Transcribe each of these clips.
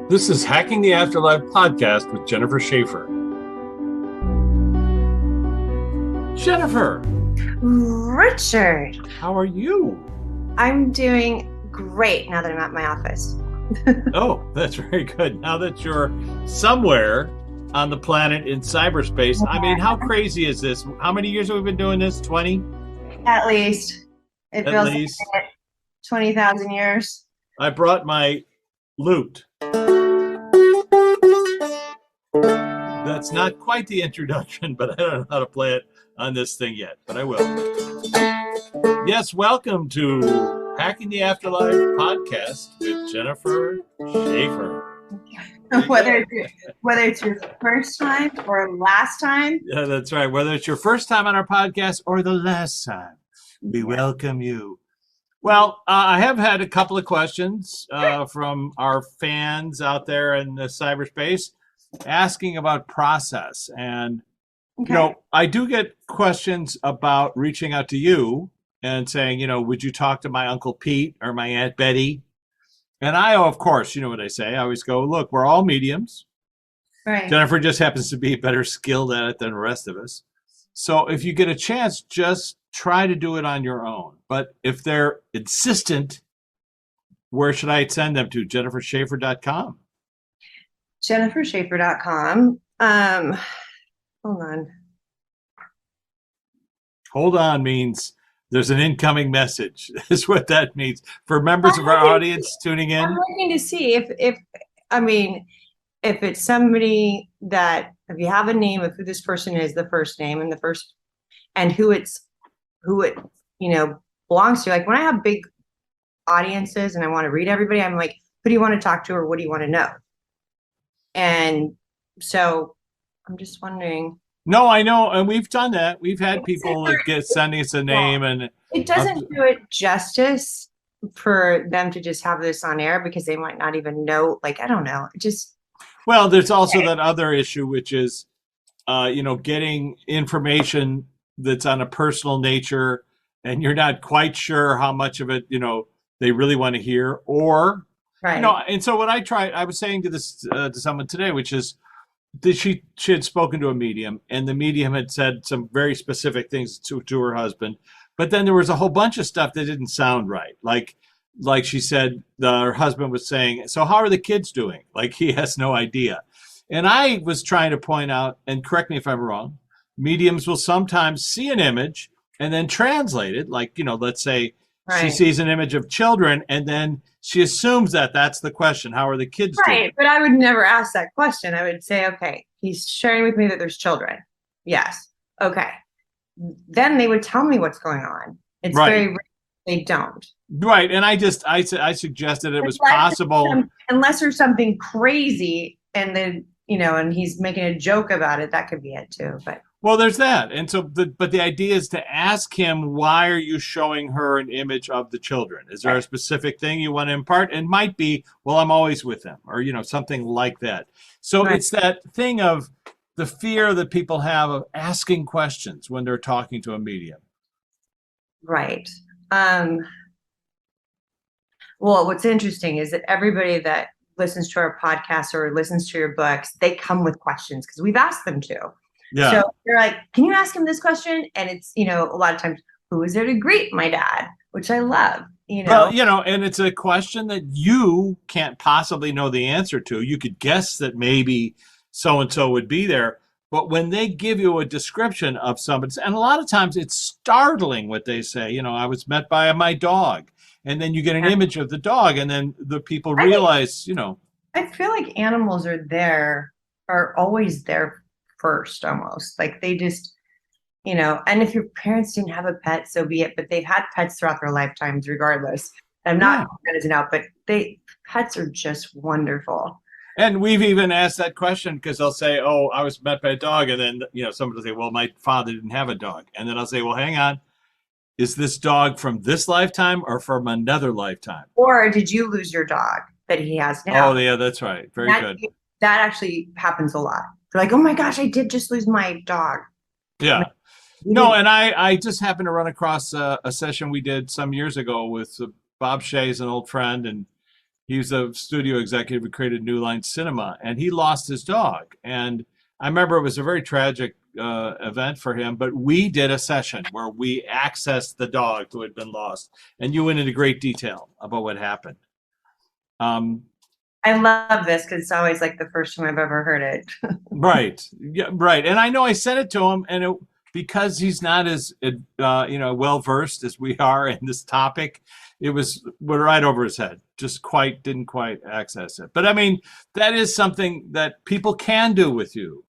This is Hacking the Afterlife podcast with Jennifer Schaefer. Jennifer, Richard, how are you? I'm doing great now that I'm at my office. Oh, that's very good. Now that you're somewhere on the planet in cyberspace, I mean, how crazy is this? How many years have we been doing this? 20? At least. It At feels least. like 20,000 years. I brought my lute. That's not quite the introduction, but I don't know how to play it on this thing yet, but I will. Yes, welcome to Hacking the Afterlife podcast with Jennifer Schaefer. Whether it's your first time or last time. Yeah, that's right. Whether it's your first time on our podcast or the last time, we welcome you. Well, I have had a couple of questions from our fans out there in the cyberspace asking about process. And, Okay. you know, I do get questions about reaching out to you and saying, you know, would you talk to my Uncle Pete or my Aunt Betty? And I, of course, you know what I say. I always go, look, we're all mediums. Right. Jennifer just happens to be better skilled at it than the rest of us. So if you get a chance, just try to do it on your own. But if they're insistent, where should I send them to? JenniferSchaefer.com. JenniferSchaefer.com. Hold on. Hold on means there's an incoming message, is what that means. For members of our audience tuning in. I'm looking to see if it's somebody that, if you have a name of who this person is, the first name and who it belongs to. Like when I have big audiences and I want to read everybody, I'm like, who do you want to talk to or what do you want to know? And so I'm just wondering. No, I know, and we've done that. We've had people sending us a name, and it doesn't do it justice for them to just have this on air because they might not even know. Like, I don't know. Well, there's also that other issue, which is, getting information that's on a personal nature, and you're not quite sure how much of it, they really want to hear, or, right. And so what I was saying to this to someone today, which is that she had spoken to a medium, and the medium had said some very specific things to her husband, but then there was a whole bunch of stuff that didn't sound right, like she said, her husband was saying, so how are the kids doing? Like he has no idea. And I was trying to point out, and correct me if I'm wrong, mediums will sometimes see an image and then translate it. Like, let's say she sees an image of children and then she assumes that that's the question. How are the kids doing? Right, but I would never ask that question. I would say, okay, he's sharing with me that there's children. Yes. Okay. Then they would tell me what's going on. It's very rare they don't. Right. And I suggested it was possible. Unless there's something crazy and then, and he's making a joke about it, that could be it too. But well, there's that. And so, but the idea is to ask him, why are you showing her an image of the children? Is there a specific thing you want to impart? And might be, well, I'm always with them, or, something like that. So it's that thing of the fear that people have of asking questions when they're talking to a medium. Right. Well, what's interesting is that everybody that listens to our podcast or listens to your books, they come with questions because we've asked them to. Yeah. So they're like, can you ask him this question? And it's, a lot of times, who is there to greet my dad? Which I love, Well, and it's a question that you can't possibly know the answer to. You could guess that maybe so-and-so would be there. But when they give you a description of somebody, and a lot of times it's startling what they say, I was met by my dog. And then you get an image of the dog, and then the people realize, I feel like animals are always there first, almost. Like they just, and if your parents didn't have a pet, so be it. But they've had pets throughout their lifetimes, regardless. I'm not going to out, but pets are just wonderful. And we've even asked that question because they'll say, oh, I was met by a dog. And then, somebody will say, well, my father didn't have a dog. And then I'll say, well, hang on. Is this dog from this lifetime or from another lifetime? Or did you lose your dog that he has now? Oh, yeah, that's right. Very good. That actually happens a lot. They're like, oh my gosh, I did just lose my dog. Yeah. No, and I just happened to run across a session we did some years ago with Bob Shea's an old friend, and He's a studio executive who created New Line Cinema, and he lost his dog. And I remember it was a very tragic event for him, but we did a session where we accessed the dog who had been lost, and you went into great detail about what happened. I love this because it's always like the first time I've ever heard it. Right. Yeah, right. And I know I sent it to him, and because he's not as well versed as we are in this topic, it went right over his head. Just didn't quite access it. But I mean, that is something that people can do with you,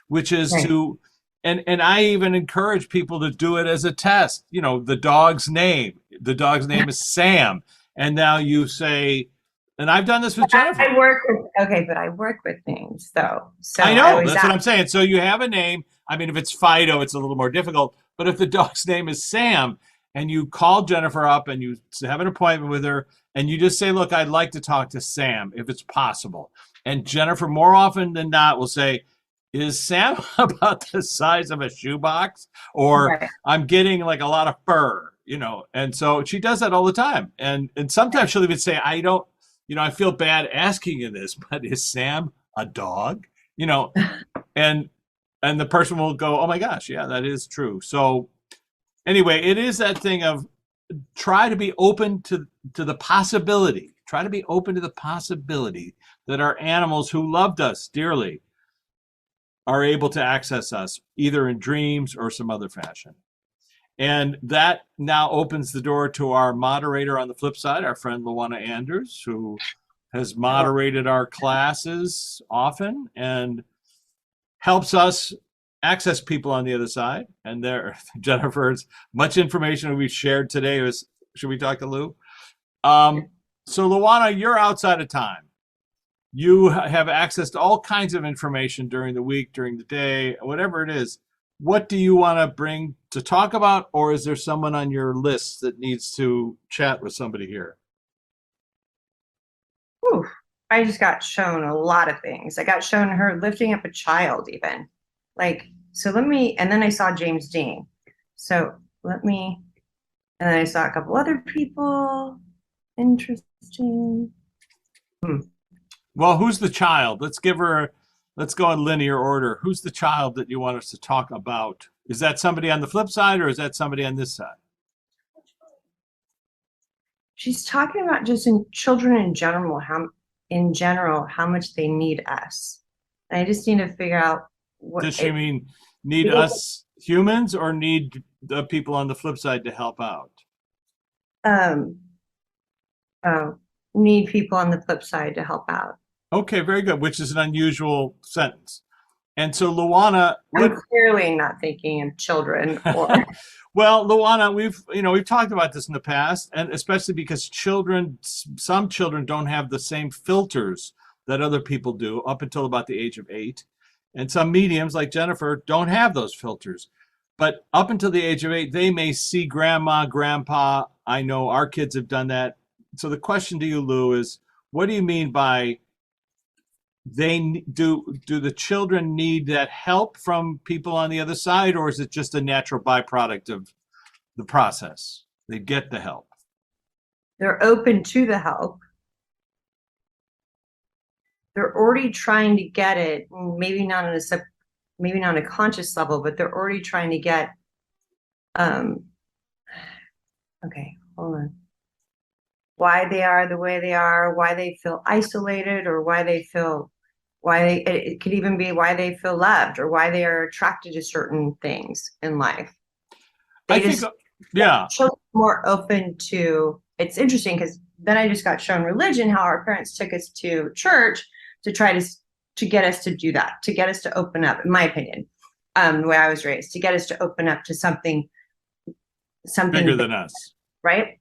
which is Right. and I even encourage people to do it as a test. The dog's name. The dog's name is Sam, and now you say, and I've done this with Jennifer. But I work with names though. So I know, always that's what ask. I'm saying. So you have a name. I mean, if it's Fido, it's a little more difficult. But if the dog's name is Sam, and you call Jennifer up and you have an appointment with her, and you just say, look, I'd like to talk to Sam if it's possible. And Jennifer, more often than not, will say, is Sam about the size of a shoebox? Or Right. I'm getting like a lot of fur, And so she does that all the time. And sometimes she'll even say, I feel bad asking you this, but is Sam a dog? And the person will go, oh my gosh, yeah, that is true. So anyway, it is that thing of try to be open to the possibility. Try to be open to the possibility that our animals who loved us dearly are able to access us either in dreams or some other fashion. And that now opens the door to our moderator on the flip side, our friend Luana Anders, who has moderated our classes often and helps us access people on the other side. And Jennifer's much information we've shared today should we talk to Lou? So Luana, you're outside of time. You have access to all kinds of information during the week, during the day, whatever it is. What do you want to bring to talk about, or is there someone on your list that needs to chat with somebody here? Whew. I just got shown a lot of things. I got shown her lifting up a child, even. And then I saw James Dean. And then I saw a couple other people. Interesting. Well, who's the child? Let's go in linear order. Who's the child that you want us to talk about? Is that somebody on the flip side, or is that somebody on this side? She's talking about just in children in general, how much they need us. And I just need to figure out what Does she mean need us humans or need the people on the flip side to help out? Need people on the flip side to help out. Okay, very good, which is an unusual sentence. And so, Luana, I'm clearly not thinking of children. Well, Luana, we've talked about this in the past, and especially because some children don't have the same filters that other people do up until about the age of 8. And some mediums, like Jennifer, don't have those filters. But up until the age of 8, they may see grandma, grandpa. I know our kids have done that. So the question to you, Lou, is what do you mean by do the children need that help from people on the other side, or is it just a natural byproduct of the process? They get the help. They're open to the help. They're already trying to get it, maybe not on a conscious level, but they're already trying to get okay, hold on. Why they are the way they are, why they feel isolated, or it could even be why they feel loved, or why they are attracted to certain things in life. Yeah. Children more open to. It's interesting because then I just got shown religion, how our parents took us to church to try to get us to do that, to get us to open up, in my opinion, the way I was raised, to get us to open up to something bigger than us. Right.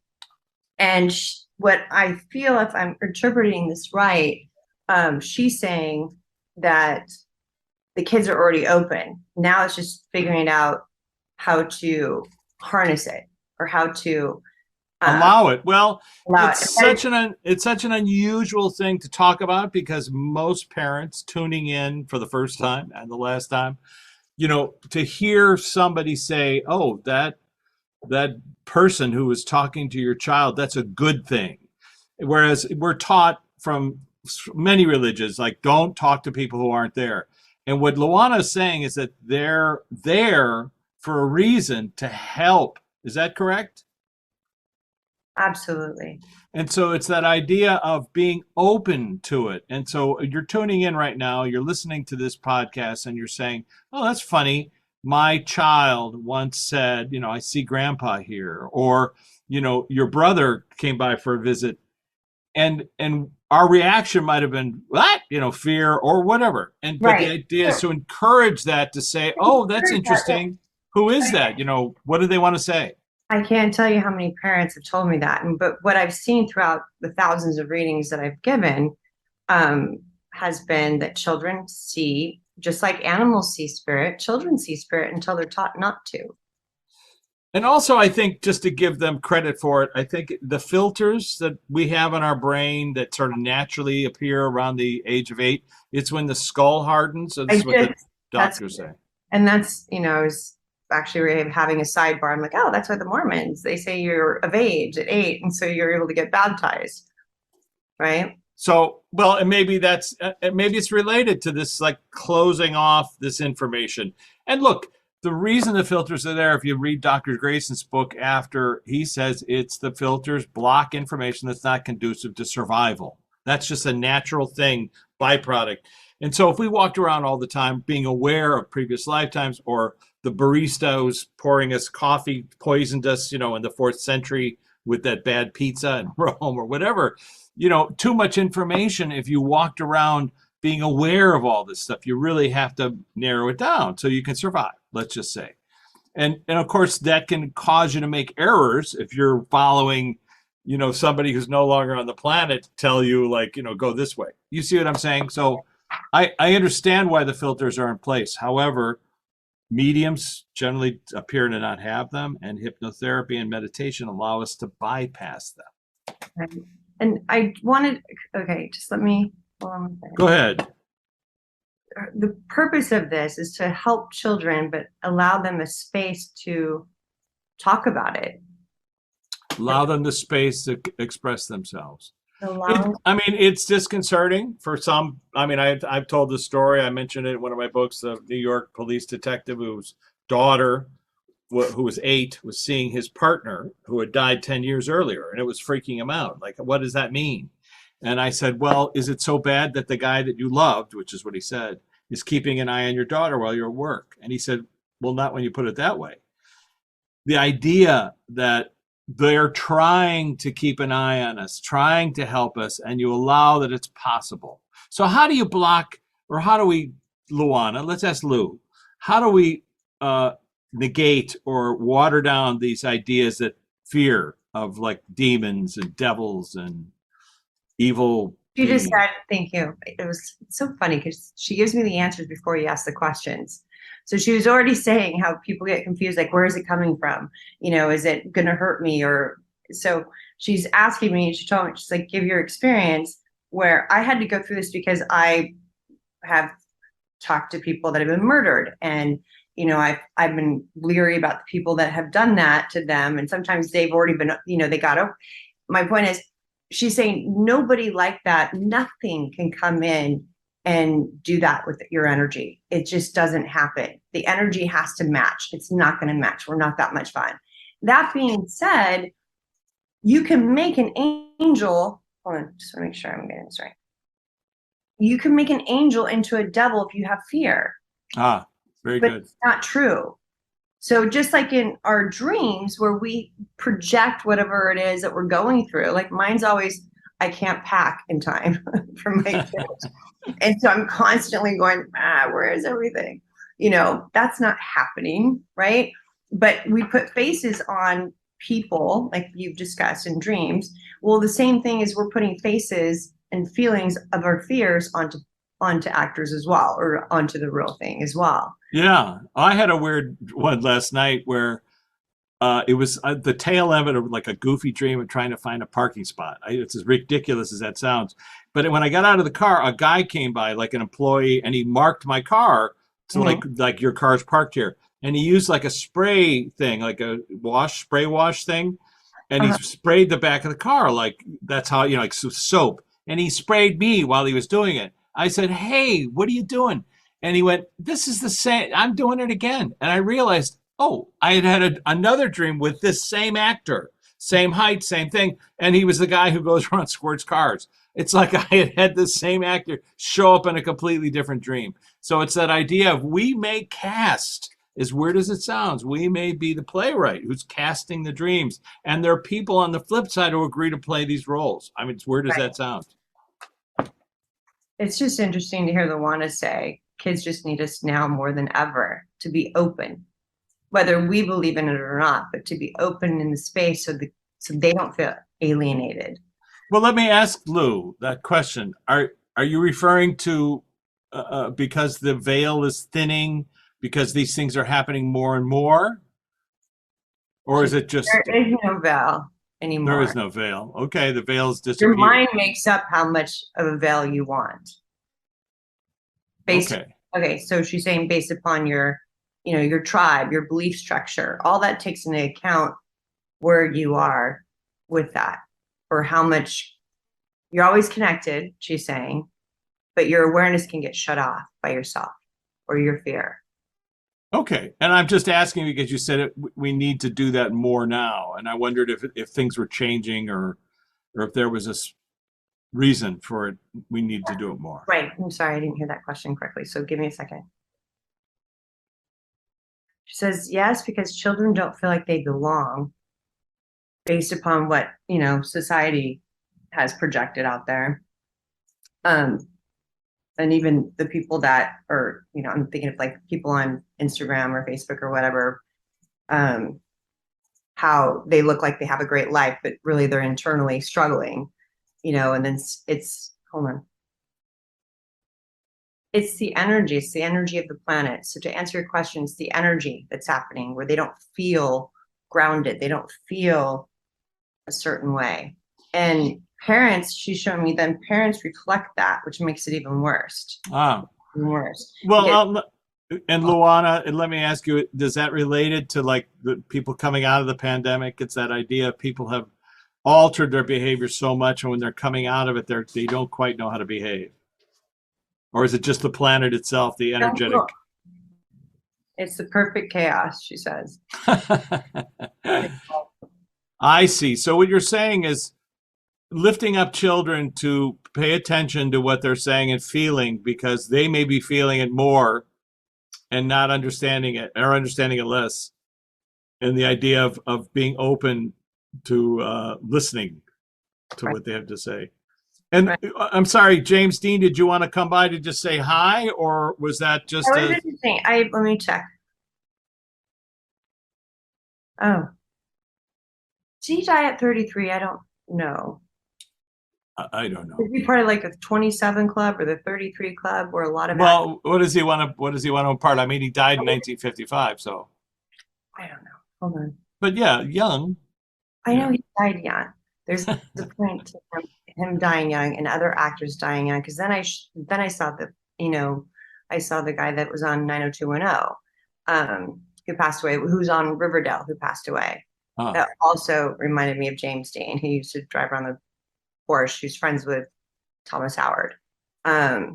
And what I feel, if I'm interpreting this right, she's saying that the kids are already open. Now it's just figuring out how to harness it, or how to allow it. Well, it's it. such an unusual thing to talk about, because most parents tuning in for the first time and the last time, to hear somebody say, oh, that person who was talking to your child, that's a good thing. Whereas we're taught from many religions, like don't talk to people who aren't there. And what Luana is saying is that they're there for a reason to help. Is that correct? Absolutely. And so it's that idea of being open to it. And so you're tuning in right now, you're listening to this podcast, and you're saying, oh, that's funny. My child once said, I see grandpa here, or, your brother came by for a visit. And our reaction might have been, what? Fear or whatever. But the Right. idea is to encourage that, to say, oh, that's interesting. Who is that? What do they want to say? I can't tell you how many parents have told me that. But what I've seen throughout the thousands of readings that I've given has been that children see, just like animals see spirit, children see spirit until they're taught not to. And also, I think, just to give them credit for it, I think the filters that we have in our brain that sort of naturally appear around the age of 8, it's when the skull hardens. So that's what the doctors say. And that's, I was actually having a sidebar. I'm like, oh, that's why the Mormons, they say you're of age at 8, and so you're able to get baptized, right? So, well, and maybe it's related to this, like closing off this information. And look, the reason the filters are there, if you read Dr. Grayson's book after, he says it's the filters block information that's not conducive to survival. That's just a natural thing, byproduct. And so if we walked around all the time being aware of previous lifetimes, or the barista who's pouring us coffee poisoned us, in the 4th century with that bad pizza in Rome or whatever, too much information. If you walked around being aware of all this stuff, you really have to narrow it down so you can survive, let's just say. And of course, that can cause you to make errors if you're following, somebody who's no longer on the planet tell you, like, go this way. You see what I'm saying? So I understand why the filters are in place. However, mediums generally appear to not have them, and hypnotherapy and meditation allow us to bypass them. Right. And I wanted, okay, just let me, hold on one second. Go ahead. The purpose of this is to help children, but allow them a space to talk about it. Allow them the space to express themselves. Allow, It's disconcerting for some. I've told the story. I mentioned it in one of my books. The New York police detective whose daughter, who was 8, was seeing his partner who had died 10 years earlier, and it was freaking him out. Like, what does that mean? And I said, well, is it so bad that the guy that you loved, which is what he said, is keeping an eye on your daughter while you're at work? And he said, well, not when you put it that way. The idea that they're trying to keep an eye on us, trying to help us, and you allow that it's possible. So how do you block, or how do we, Luana, let's ask Lou, how do we negate or water down these ideas that fear of, like, demons and devils and evil? you just said, thank you. It was so funny because she gives me the answers before you ask the questions. So she was already saying how people get confused, like, where is it coming from? Is it going to hurt me? Or so she's asking me, she told me, she's like, give your experience, where I had to go through this because I have talked to people that have been murdered. And, I've been leery about the people that have done that to them. And sometimes they've already been, they got over. My point is, she's saying nobody like that, nothing can come in and do that with your energy. It just doesn't happen. The energy has to match. It's not going to match. We're not that much fun. That being said, you can make an angel. Hold on, just want to make sure I'm getting this right. You can make an angel into a devil if you have fear. Very but good. It's not true. So just like in our dreams where we project whatever it is that we're going through, like mine's always, I can't pack in time for my kids. And so I'm constantly going, where is everything? That's not happening, right? But we put faces on people, like you've discussed in dreams. Well, the same thing is we're putting faces and feelings of our fears onto actors as well, or onto the real thing as well. Yeah, I had a weird one last night where it was the tail end of like a goofy dream of trying to find a parking spot. It's as ridiculous as that sounds. But when I got out of the car, a guy came by, like an employee, and he marked my car to like your car's parked here. And he used like a spray thing, like a spray wash thing. And he sprayed the back of the car. Like that's how, like soap. and he sprayed me while he was doing it. I said, "Hey, what are you doing?" And he went, "This is the same. I'm doing it again." And I realized, oh, I had had another dream with this same actor, same height, same thing. And he was the guy who goes around and squirts cars. It's like I had had the same actor show up in a completely different dream. So it's that idea of we may cast, as weird as it sounds, we may be the playwright who's casting the dreams. And there are people on the flip side who agree to play these roles. I mean, as weird as Right. that sounds. It's just interesting to hear Luana say kids just need us now more than ever to be open, whether we believe in it or not, but to be open in the space so they don't feel alienated. Well, let me ask Lou that question. Are you referring to because the veil is thinning because these things are happening more and more, or is it just There is no veil anymore. there is no veil? Okay, the veil's Your disappeared. mind makes up how much of a veil you want. Based, Okay, okay, so she's saying based upon your, your tribe, your belief structure, all that takes into account where you are with that, or how much you're always connected, she's saying, but your awareness can get shut off by yourself or your fear. okay. And I'm just asking because you said we need to do that more now, and I wondered if things were changing or if there was a reason for it. We need to do it more. Right. I'm sorry, I didn't hear that question correctly. So give me a second. She says, yes, because children don't feel like they belong based upon what, society has projected out there. And even the people that are, I'm thinking of like people on Instagram or Facebook or whatever, how they look like they have a great life, but really they're internally struggling, and then hold on. It's the energy of the planet. So to answer your question, it's the energy that's happening where they don't feel grounded. They don't feel a certain way. And parents, she's showing me, then parents reflect that, which makes it even worse. Worse. Well, and Luana, and let me ask you, does that related to like the people coming out of the pandemic? It's that idea of people have altered their behavior so much, and when they're coming out of it, they don't quite know how to behave. Or is it just the planet itself, the energetic? It's the perfect chaos, she says. I see. So what you're saying is lifting up children to pay attention to what they're saying and feeling because they may be feeling it more and not understanding it or understanding it less. And the idea of being open to listening to what they have to say. And I'm sorry, James Dean, did you want to come by to just say hi, or was that just That was interesting. Let me check. Oh. Did he die at 33? I don't know. I don't know. Is he part of like the 27 club or the 33 club where a lot of what does he want to impart? I mean, he died in 1955, so I don't know. Hold on. But yeah, young. I know he died young. There's a point to him dying young and other actors dying young. Because then I saw I saw the guy that was on 90210, who passed away, who's on Riverdale, who passed away. That also reminded me of James Dean. He used to drive around the Porsche. He's friends with Thomas Howard. I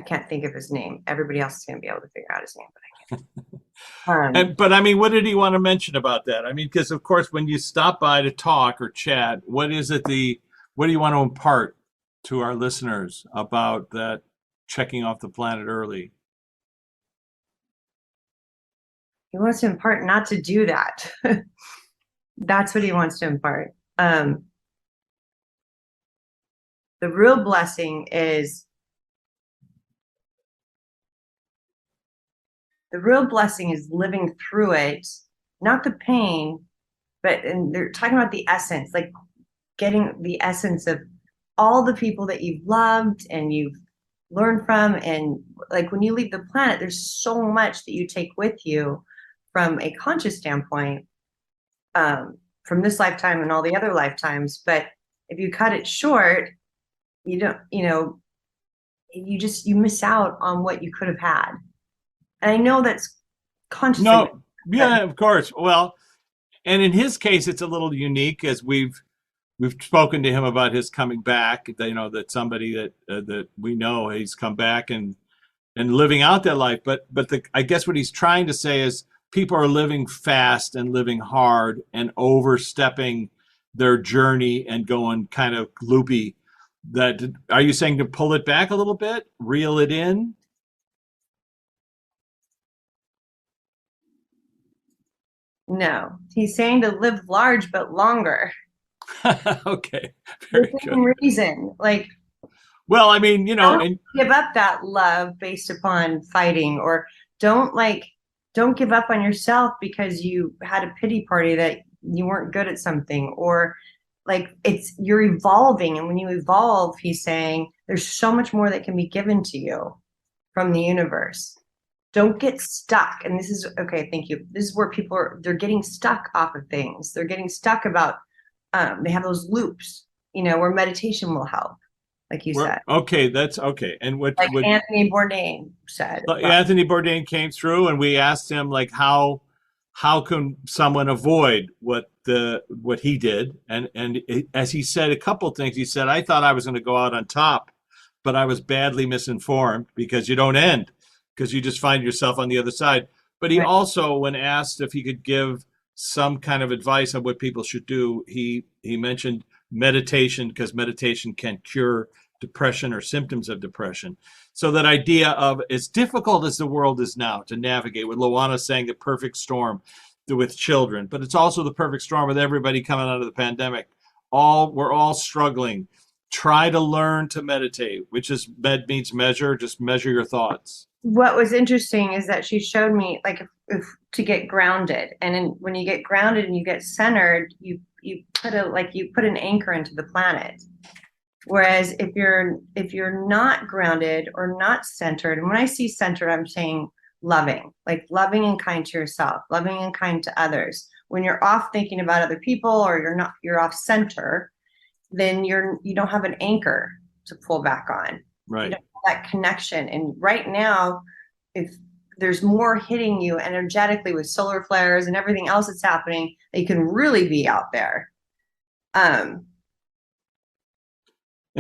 can't think of his name. Everybody else is going to be able to figure out his name, but I can't. But I mean, what did he want to mention about that? I mean, because of course, when you stop by to talk or chat, what do you want to impart to our listeners about that checking off the planet early? He wants to impart not to do that. That's what he wants to impart. The real blessing is living through it, not the pain, and they're talking about the essence, like getting the essence of all the people that you've loved and you've learned from. And like when you leave the planet, there's so much that you take with you from a conscious standpoint, from this lifetime and all the other lifetimes. But if you cut it short, you don't, you miss out on what you could have had. And I know that's conscious. No, yeah, of course. Well, and in his case, it's a little unique as we've we've spoken to him about his coming back. You know, that somebody that we know he's come back and living out their life. But I guess what he's trying to say is people are living fast and living hard and overstepping their journey and going kind of loopy. That are you saying to pull it back a little bit, reel it in? No, he's saying to live large but longer. Okay, very Within good. reason. Like, Well, I mean, you know, don't and give up that love based upon fighting, or don't like don't give up on yourself because you had a pity party that you weren't good at something, or like it's you're evolving, and when you evolve, he's saying there's so much more that can be given to you from the universe. Don't get stuck. And this is okay, thank you. This is where people are they're getting stuck off of things. They're getting stuck about they have those loops, where meditation will help, like you said. okay. That's okay. And what Like would Anthony Bourdain said. Anthony Bourdain came through, and we asked him like how can someone avoid what he did, and as he said a couple things, he said, I thought I was going to go out on top, but I was badly misinformed, because you don't end, because you just find yourself on the other side. But he Right. also, when asked if he could give some kind of advice on what people should do, he mentioned meditation, because meditation can cure depression or symptoms of depression. So that idea of, as difficult as the world is now to navigate, with Luana saying the perfect storm with children, but it's also the perfect storm with everybody coming out of the pandemic. We're all struggling. Try to learn to meditate, which is means measure. Just measure your thoughts. What was interesting is that she showed me like if to get grounded, and when you get grounded and you get centered, you put an anchor into the planet. Whereas if you're not grounded or not centered, and when I see centered, I'm saying loving, like loving and kind to yourself, loving and kind to others. When you're off thinking about other people, or you're off center, then you don't have an anchor to pull back on. You Right. don't have that connection. And right now, if there's more hitting you energetically with solar flares and everything else that's happening, that you can really be out there. And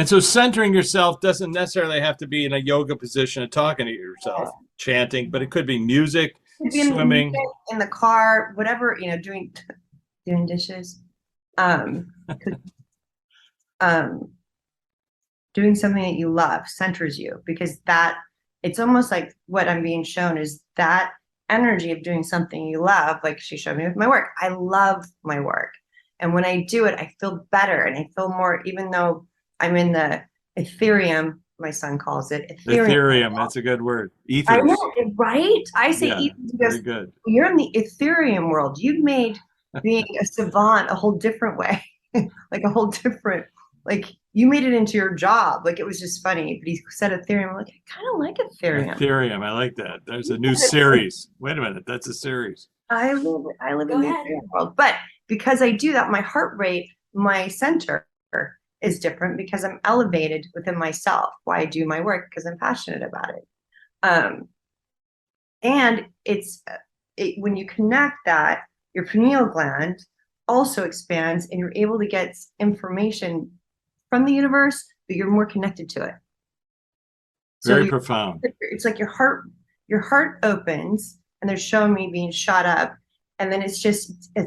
so centering yourself doesn't necessarily have to be in a yoga position and talking to yourself, chanting, but it could be music, swimming. In the car, whatever, doing dishes, um, um, doing something that you love centers you, because that it's almost like what I'm being shown is that energy of doing something you love. Like she showed me with my work. I love my work. And when I do it, I feel better, and I feel more, even though I'm in the Ethereum, my son calls it Ethereum. That's a good word. I Ethers. know, right? I say Yeah, ethers very because good. you're in the Ethereum world. You've made being a savant a whole different way, like a whole different, like you made it into your job. Like it was just funny, but he said Ethereum. I'm like, I kind of like Ethereum. Ethereum. I like that. There's a new series. Wait a minute. That's a series. I live in the Ethereum world, but because I do that, my heart rate, my center is different, because I'm elevated within myself. Why I do my work, because I'm passionate about it. And when you connect that, your pineal gland also expands, and you're able to get information from the universe, but you're more connected to it. Very profound. It's like your heart opens, and they're showing me being shot up, and then it's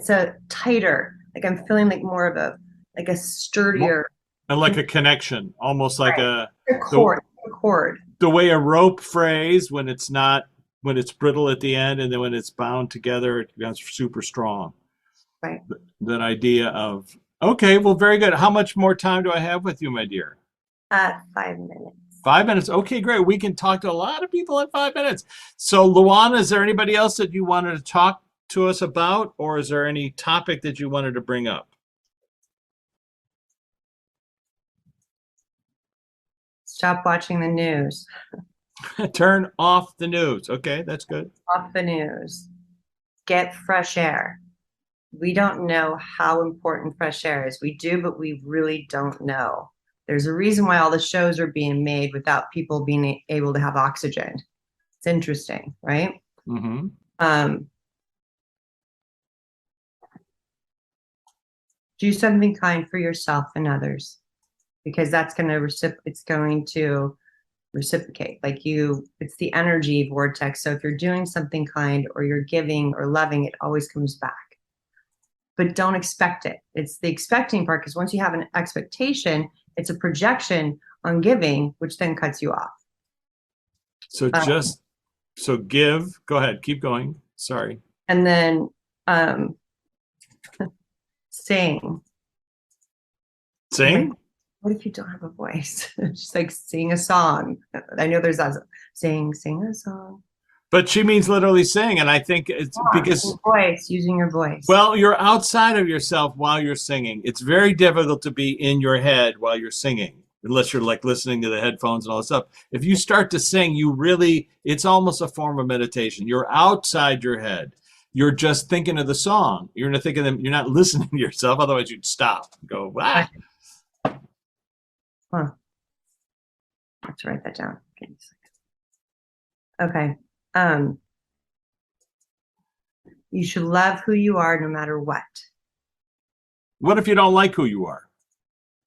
a tighter, like I'm feeling like more of a sturdier, And like a connection, almost like right. a cord. The way a rope frays when it's brittle at the end, and then when it's bound together, it becomes super strong. Right. That idea of, okay, well, very good. How much more time do I have with you, my dear? 5 minutes. 5 minutes. Okay, great. We can talk to a lot of people in 5 minutes. So, Luana, is there anybody else that you wanted to talk to us about, or is there any topic that you wanted to bring up? Stop watching the news. Turn off the news. Okay, that's good. Off the news. Get fresh air. We don't know how important fresh air is. We do, but we really don't know. There's a reason why all the shows are being made without people being able to have oxygen. It's interesting, right? Mm-hmm. Do something kind for yourself and others, because that's going to it's going to reciprocate. Like it's the energy vortex. So if you're doing something kind or you're giving or loving, it always comes back. But don't expect it. It's the expecting part, because once you have an expectation, it's a projection on giving, which then cuts you off. So give. Go ahead. Keep going. Sorry. And then sing. Sing? Like, what if you don't have a voice? Just like sing a song. I know there's that sing a song. But she means literally sing, and I think it's because using your voice. Well, you're outside of yourself while you're singing. It's very difficult to be in your head while you're singing, unless you're like listening to the headphones and all this stuff. If you start to sing, it's almost a form of meditation. You're outside your head. You're just thinking of the song. You're not thinking you're not listening to yourself. Otherwise, you'd stop and go, "Wow." Huh. Let's write that down. Okay. You should love who you are no matter what. What if you don't like who you are?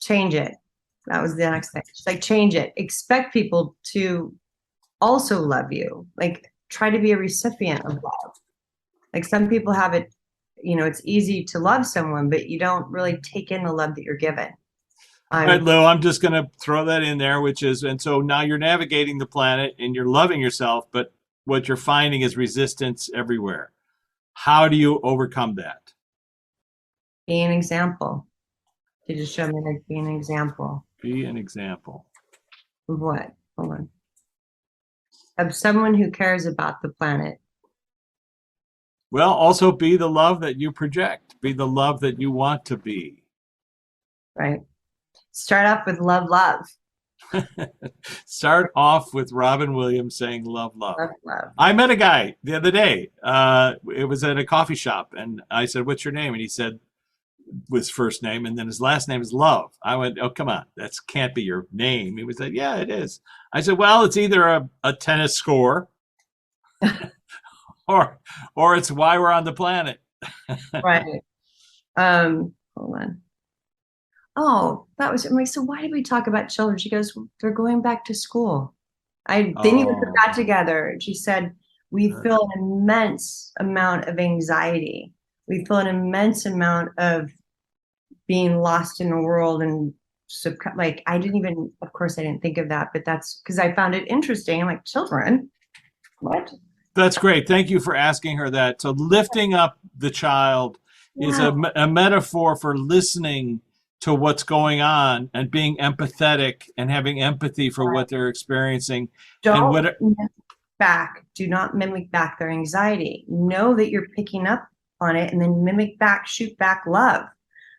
Change it. That was the next thing. Just like change it. Expect people to also love you. Like try to be a recipient of love. Like some people have it, it's easy to love someone, but you don't really take in the love that you're given. All right, Lou, I'm just going to throw that in there, and so now you're navigating the planet and you're loving yourself, but what you're finding is resistance everywhere. How do you overcome that? Be an example. To just show me, like, be an example. Be an example. Of what? Hold on. Of someone who cares about the planet. Well, also be the love that you project. Be the love that you want to be. Right. Start off with love, love. Start off with Robin Williams saying love, love. Love, love. I met a guy the other day. It was at a coffee shop, and I said, "What's your name?" And he said his first name, and then his last name is Love. I went, "Oh, come on, that can't be your name." He was like, "Yeah, it is." I said, "Well, it's either a tennis score, or it's why we're on the planet." Right. Hold on. Oh, that was, I'm like, so why did we talk about children? She goes, they're going back to school. They need to put that together. And she said, we feel an immense amount of anxiety. We feel an immense amount of being lost in the world. And like, of course I didn't think of that, but that's because I found it interesting. I'm like, children, what? That's great. Thank you for asking her that. So lifting up the child is a metaphor for listening to what's going on and being empathetic and having empathy for what they're experiencing. Don't mimic back. Do not mimic back their anxiety. Know that you're picking up on it and then mimic back, shoot back love.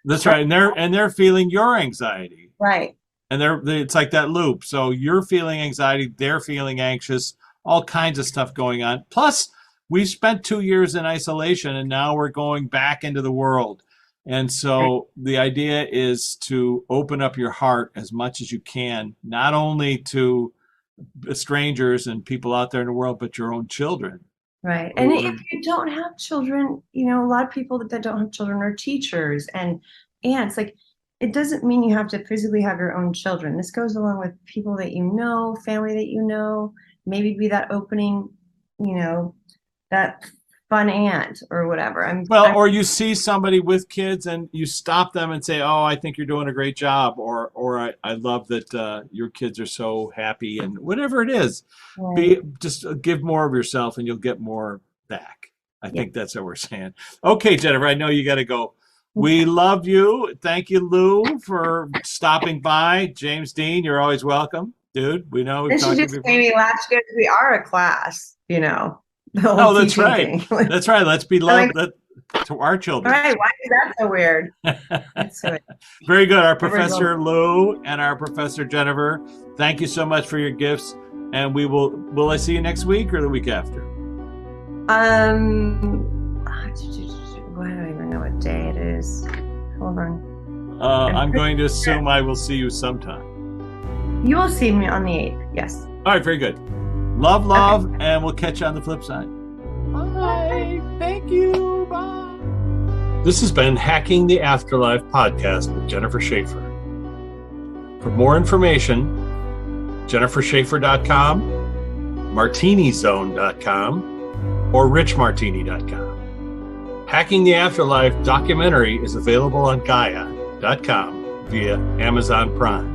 That's right. And they're feeling your anxiety. Right. And it's like that loop. So you're feeling anxiety, they're feeling anxious, all kinds of stuff going on. Plus, we spent 2 years in isolation and now we're going back into the world. And so the idea is to open up your heart as much as you can, not only to strangers and people out there in the world, but your own children. Right. And if you don't have children, a lot of people that don't have children are teachers and aunts. Like, it doesn't mean you have to physically have your own children. This goes along with people that family that maybe be that opening, that fun aunt or whatever. Or you see somebody with kids and you stop them and say, "Oh, I think you're doing a great job," or I love that your kids are so happy, and whatever it is, just give more of yourself and you'll get more back. I think that's what we're saying. Okay, Jennifer, I know you got to go. We love you. Thank you, Lou, for stopping by. James Dean, you're always welcome, dude. We know. And she just made me laugh because we are a class, Oh, that's right. That's right. Let's be love to our children. All right. Why is that so weird? That's so weird. Very good. Our Professor Lou and our Professor Jennifer, thank you so much for your gifts. And will I see you next week or the week after? I don't even know what day it is. Hold on. I'm going to assume I will see you sometime. You will see me on the 8th. Yes. All right. Very good. Love, and we'll catch you on the flip side. Bye. Thank you. Bye. This has been Hacking the Afterlife podcast with Jennifer Schaefer. For more information, jenniferschaefer.com, martinizone.com, or richmartini.com. Hacking the Afterlife documentary is available on Gaia.com via Amazon Prime.